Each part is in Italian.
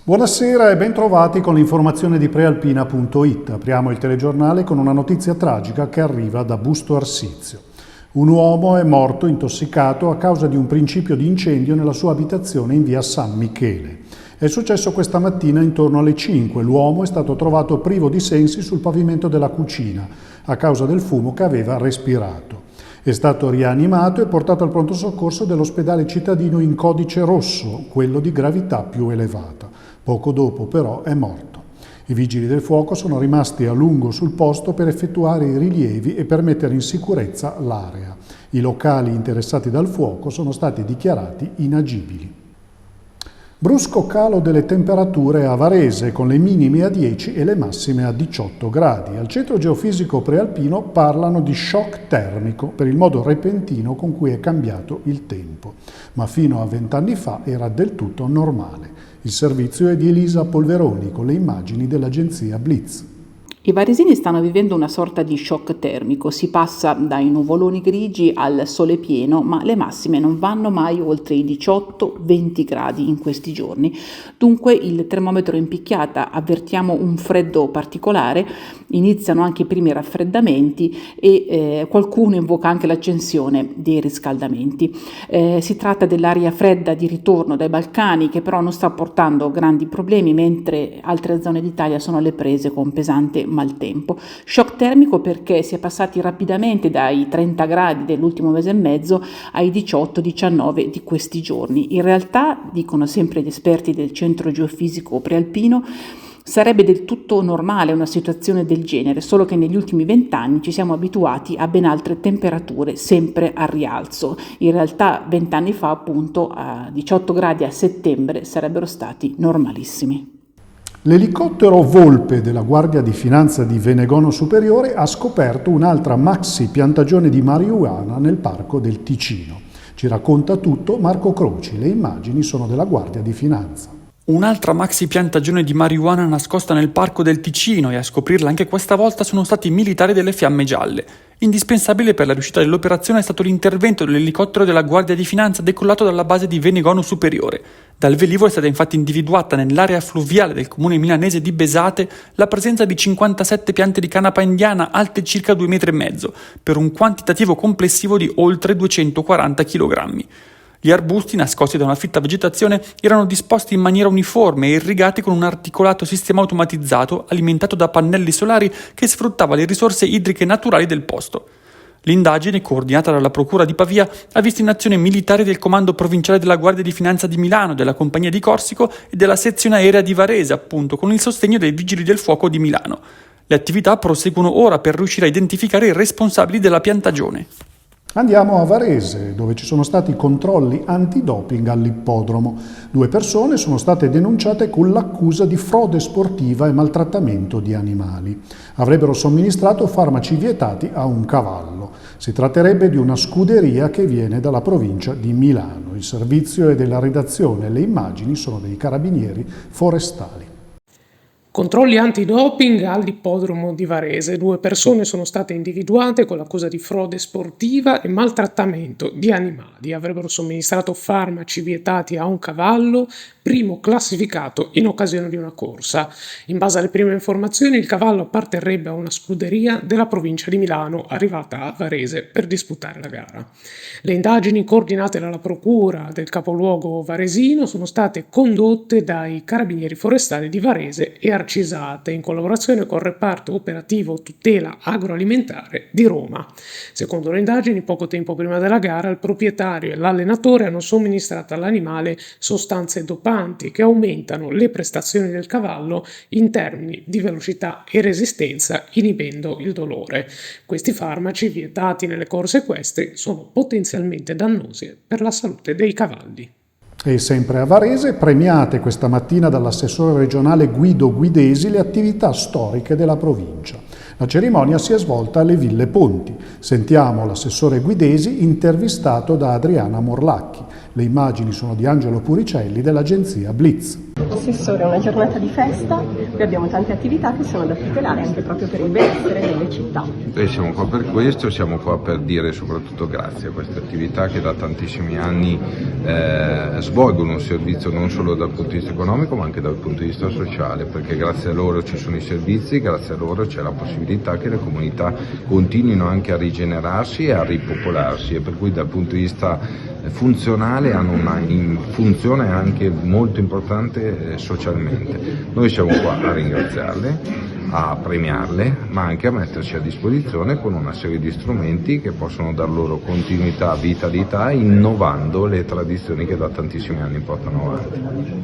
Buonasera e bentrovati con l'informazione di Prealpina.it. Apriamo il telegiornale con una notizia tragica che arriva da Busto Arsizio. Un uomo è morto intossicato a causa di un principio di incendio nella sua abitazione in via San Michele. È successo questa mattina intorno alle 5. L'uomo è stato trovato privo di sensi sul pavimento della cucina a causa del fumo che aveva respirato. È stato rianimato e portato al pronto soccorso dell'ospedale cittadino in codice rosso, quello di gravità più elevata. Poco dopo però è morto. I vigili del fuoco sono rimasti a lungo sul posto per effettuare i rilievi e per mettere in sicurezza l'area. I locali interessati dal fuoco sono stati dichiarati inagibili. Brusco calo delle temperature a Varese, con le minime a 10 e le massime a 18 gradi. Al Centro Geofisico Prealpino parlano di shock termico per il modo repentino con cui è cambiato il tempo. Ma fino a 20 anni fa era del tutto normale. Il servizio è di Elisa Polveroni con le immagini dell'agenzia Blitz. I varesini stanno vivendo una sorta di shock termico, si passa dai nuvoloni grigi al sole pieno, ma le massime non vanno mai oltre i 18-20 gradi in questi giorni. Dunque il termometro è in picchiata, avvertiamo un freddo particolare, iniziano anche i primi raffreddamenti e qualcuno invoca anche l'accensione dei riscaldamenti. Si tratta dell'aria fredda di ritorno dai Balcani che però non sta portando grandi problemi, mentre altre zone d'Italia sono alle prese con pesante maltempo. Shock termico perché si è passati rapidamente dai 30 gradi dell'ultimo mese e mezzo ai 18-19 di questi giorni. In realtà, dicono sempre gli esperti del Centro Geofisico Prealpino, sarebbe del tutto normale una situazione del genere, solo che negli ultimi 20 anni ci siamo abituati a ben altre temperature sempre a rialzo. In realtà 20 anni fa, appunto, a 18 gradi a settembre sarebbero stati normalissimi. L'elicottero Volpe della Guardia di Finanza di Venegono Superiore ha scoperto un'altra maxi piantagione di marijuana nel parco del Ticino. Ci racconta tutto Marco Croci, le immagini sono della Guardia di Finanza. Un'altra maxi piantagione di marijuana nascosta nel parco del Ticino e a scoprirla anche questa volta sono stati i militari delle Fiamme Gialle. Indispensabile per la riuscita dell'operazione è stato l'intervento dell'elicottero della Guardia di Finanza decollato dalla base di Venegono Superiore. Dal velivolo è stata infatti individuata nell'area fluviale del comune milanese di Besate la presenza di 57 piante di canapa indiana alte circa 2,5 metri, per un quantitativo complessivo di oltre 240 kg. Gli arbusti, nascosti da una fitta vegetazione, erano disposti in maniera uniforme e irrigati con un articolato sistema automatizzato alimentato da pannelli solari che sfruttava le risorse idriche naturali del posto. L'indagine, coordinata dalla Procura di Pavia, ha visto in azione militari del Comando Provinciale della Guardia di Finanza di Milano, della Compagnia di Corsico e della Sezione Aerea di Varese, appunto, con il sostegno dei Vigili del Fuoco di Milano. Le attività proseguono ora per riuscire a identificare i responsabili della piantagione. Andiamo a Varese, dove ci sono stati controlli antidoping all'ippodromo. 2 persone sono state denunciate con l'accusa di frode sportiva e maltrattamento di animali. Avrebbero somministrato farmaci vietati a un cavallo. Si tratterebbe di una scuderia che viene dalla provincia di Milano. Il servizio è della redazione, le immagini sono dei carabinieri forestali. Controlli antidoping all'ippodromo di Varese. 2 persone sono state individuate con l'accusa di frode sportiva e maltrattamento di animali. Avrebbero somministrato farmaci vietati a un cavallo, primo classificato in occasione di una corsa. In base alle prime informazioni, il cavallo apparterrebbe a una scuderia della provincia di Milano, arrivata a Varese per disputare la gara. Le indagini, coordinate dalla Procura del capoluogo varesino, sono state condotte dai Carabinieri Forestali di Varese e Arcisate, in collaborazione col reparto operativo tutela agroalimentare di Roma. Secondo le indagini, poco tempo prima della gara, il proprietario e l'allenatore hanno somministrato all'animale sostanze dopanti che aumentano le prestazioni del cavallo in termini di velocità e resistenza, inibendo il dolore. Questi farmaci, vietati nelle corse equestri, sono potenzialmente dannosi per la salute dei cavalli. E sempre a Varese, premiate questa mattina dall'assessore regionale Guido Guidesi le attività storiche della provincia. La cerimonia si è svolta alle Ville Ponti. Sentiamo l'assessore Guidesi intervistato da Adriana Morlacchi. Le immagini sono di Angelo Puricelli dell'agenzia Blitz. Assessore, è una giornata di festa, qui abbiamo tante attività che sono da tutelare anche proprio per il benessere delle città. Noi siamo qua per questo, siamo qua per dire soprattutto grazie a queste attività che da tantissimi anni svolgono un servizio non solo dal punto di vista economico ma anche dal punto di vista sociale, perché grazie a loro ci sono i servizi, grazie a loro c'è la possibilità che le comunità continuino anche a rigenerarsi e a ripopolarsi, e per cui dal punto di vista funzionale hanno una funzione anche molto importante socialmente. Noi siamo qua a ringraziarle, a premiarle, ma anche a metterci a disposizione con una serie di strumenti che possono dar loro continuità, vitalità, innovando le tradizioni che da tantissimi anni portano avanti.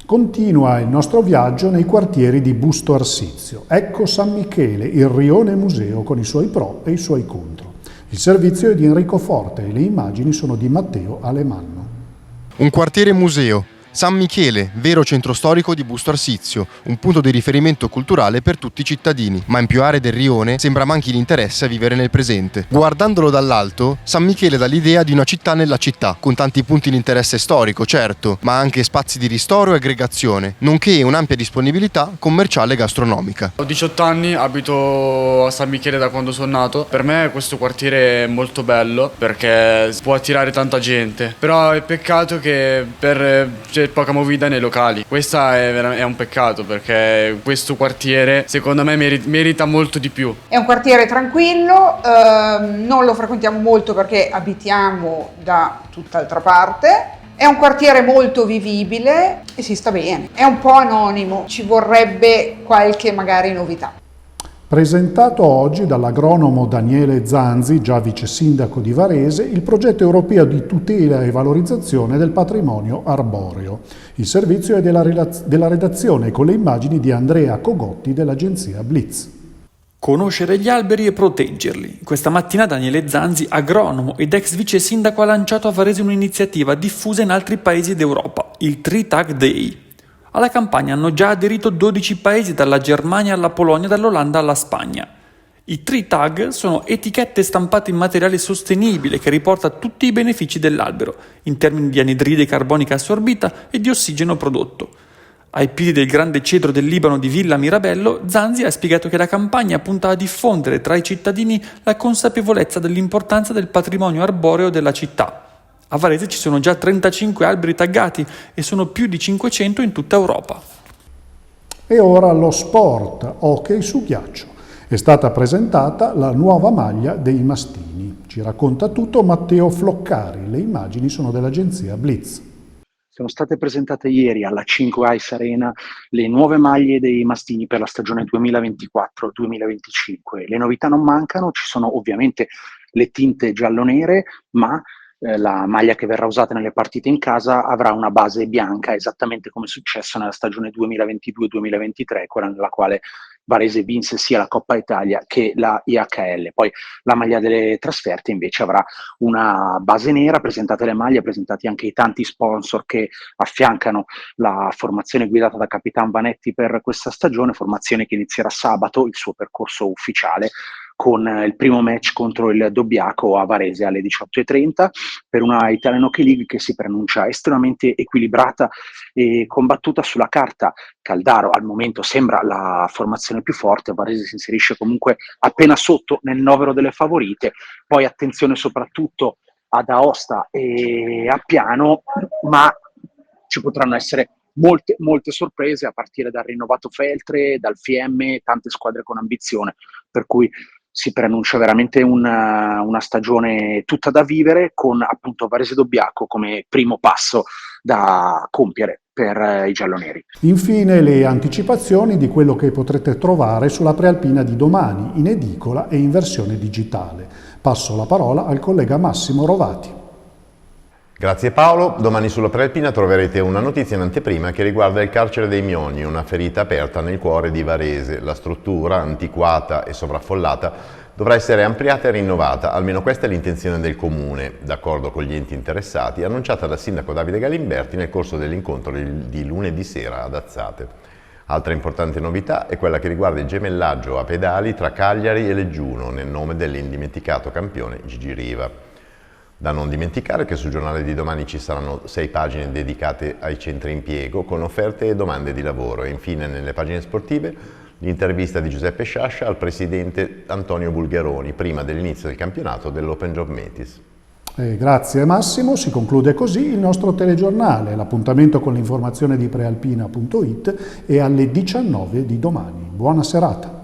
Continua il nostro viaggio nei quartieri di Busto Arsizio. Ecco San Michele, il rione museo con i suoi pro e i suoi contro. Il servizio è di Enrico Forte e le immagini sono di Matteo Alemanno. Un quartiere museo. San Michele, vero centro storico di Busto Arsizio, un punto di riferimento culturale per tutti i cittadini, ma in più aree del rione sembra manchi l'interesse a vivere nel presente. Guardandolo dall'alto, San Michele dà l'idea di una città nella città, con tanti punti di interesse storico, certo, ma anche spazi di ristoro e aggregazione, nonché un'ampia disponibilità commerciale e gastronomica. Ho 18 anni, abito a San Michele da quando sono nato. Per me questo quartiere è molto bello perché può attirare tanta gente, però è peccato che c'è poca movida nei locali. Questa è un peccato, perché questo quartiere secondo me merita molto di più. È un quartiere tranquillo, non lo frequentiamo molto perché abitiamo da tutt'altra parte. È un quartiere molto vivibile e si sta bene. È un po' anonimo, ci vorrebbe qualche magari novità. Presentato oggi dall'agronomo Daniele Zanzi, già vice sindaco di Varese, il progetto europeo di tutela e valorizzazione del patrimonio arboreo. Il servizio è della redazione con le immagini di Andrea Cogotti dell'agenzia Blitz. Conoscere gli alberi e proteggerli. Questa mattina Daniele Zanzi, agronomo ed ex vice sindaco, ha lanciato a Varese un'iniziativa diffusa in altri paesi d'Europa, il Tree Tag Day. Alla campagna hanno già aderito 12 paesi, dalla Germania alla Polonia, dall'Olanda alla Spagna. I tree tag sono etichette stampate in materiale sostenibile che riporta tutti i benefici dell'albero, in termini di anidride carbonica assorbita e di ossigeno prodotto. Ai piedi del grande cedro del Libano di Villa Mirabello, Zanzi ha spiegato che la campagna punta a diffondere tra i cittadini la consapevolezza dell'importanza del patrimonio arboreo della città. A Varese ci sono già 35 alberi taggati e sono più di 500 in tutta Europa. E ora lo sport, hockey su ghiaccio. È stata presentata la nuova maglia dei mastini. Ci racconta tutto Matteo Floccari. Le immagini sono dell'agenzia Blitz. Sono state presentate ieri alla 5 Ice Arena le nuove maglie dei mastini per la stagione 2024-2025. Le novità non mancano, ci sono ovviamente le tinte giallo-nere, ma la maglia che verrà usata nelle partite in casa avrà una base bianca, esattamente come è successo nella stagione 2022-2023, quella nella quale Varese vinse sia la Coppa Italia che la IHL. Poi la maglia delle trasferte invece avrà una base nera, presentate le maglie, presentati anche i tanti sponsor che affiancano la formazione guidata da Capitan Vanetti per questa stagione, formazione che inizierà sabato il suo percorso ufficiale con il primo match contro il Dobbiaco a Varese alle 18:30 per una Italian Hockey League che si preannuncia estremamente equilibrata e combattuta. Sulla carta Caldaro al momento sembra la formazione più forte, Varese si inserisce comunque appena sotto nel novero delle favorite. Poi attenzione soprattutto ad Aosta e a Piano, ma ci potranno essere molte sorprese a partire dal rinnovato Feltre, dal Fiemme, tante squadre con ambizione, per cui si preannuncia veramente una stagione tutta da vivere, con appunto Varese Dobbiaco come primo passo da compiere per i gialloneri. Infine le anticipazioni di quello che potrete trovare sulla prealpina di domani, in edicola e in versione digitale. Passo la parola al collega Massimo Rovati. Grazie Paolo. Domani sulla Prealpina troverete una notizia in anteprima che riguarda il carcere dei Mioni, una ferita aperta nel cuore di Varese. La struttura, antiquata e sovraffollata, dovrà essere ampliata e rinnovata, almeno questa è l'intenzione del Comune, d'accordo con gli enti interessati, annunciata dal sindaco Davide Galimberti nel corso dell'incontro di lunedì sera ad Azzate. Altra importante novità è quella che riguarda il gemellaggio a pedali tra Cagliari e Leggiuno, nel nome dell'indimenticato campione Gigi Riva. Da non dimenticare che sul giornale di domani ci saranno 6 pagine dedicate ai centri impiego con offerte e domande di lavoro e infine nelle pagine sportive l'intervista di Giuseppe Sciascia al presidente Antonio Bulgaroni prima dell'inizio del campionato dell'Open Job Metis. Grazie Massimo, si conclude così il nostro telegiornale. L'appuntamento con l'informazione di prealpina.it è alle 19 di domani. Buona serata.